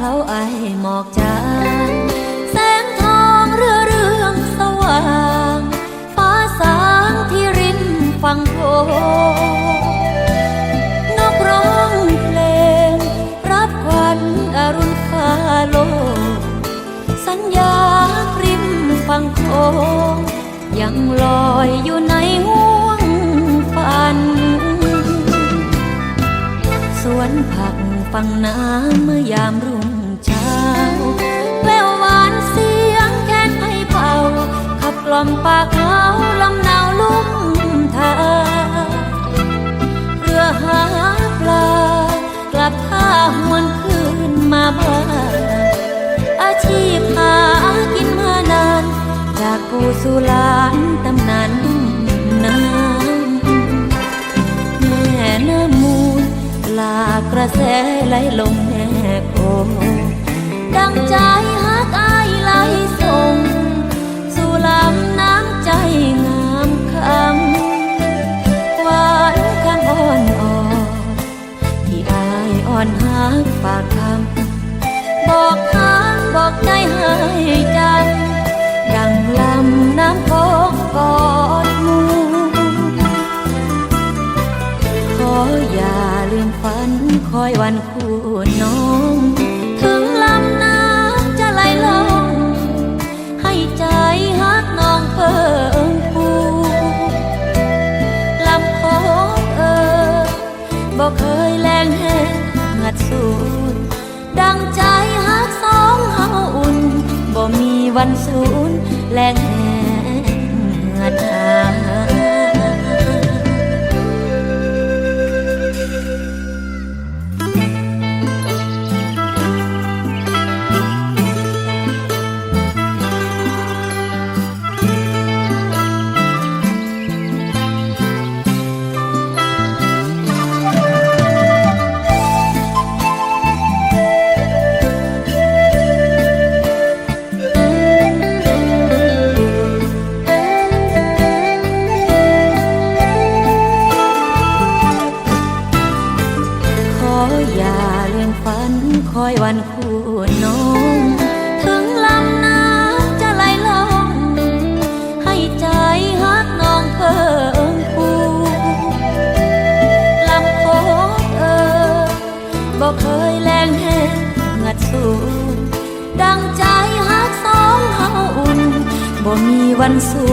เคล้าไอหมอกจางแสงทองเรือเรืองสว่างฟ้าสางที่ริมฝั่งโขงนกร้องเพลงรับขวัญอรุณฟ้าโลกสัญญาริมฝั่งโขงยังลอยอยู่ในห่วงฝันสวนผักฝั่งน้ำเมื่อยามรุ่งเช้าแววหวานเสียงแคนไผ่เป่าขับกล่อมปากเขาลำนาวลุ่มทาเรือหาปลากลับท่าหวนคืนมาบ้านอาชีพหากินมานานจากปู่สู่หลานตำนานน้ำแม่น้ำมูลลากระแสไหลลงแม่โคงดังใจฮักอายไหลส่งสู่ลำน้ำใจงามคำหวานคันอ่อนอ่อนที่อายอ่อนฮักปากคำบอกทางบอกใจให้จำดังลำน้ำโขงกอดมูขออย่าลืมฝันคอยวันคู่น้องถึงลำน้ำจะไหลลงให้ใจฮักน้องเพิ่มพูลำโขงบอกเคยแรงแห้งงัดสูดดังใจฮักสองเฮาอุ่นบ่มีวันสูญแรงแห้งงัดหาอย่าลืมฝันคอยวันคู่น้องถึงลำน้ำจะไหลลงให้ใจฮักน้องเพิ่มพูลำโขงบอกเคยแรงแห้งงัดสูดดังใจฮักสองเฮาอุ่นบ่มีวันสู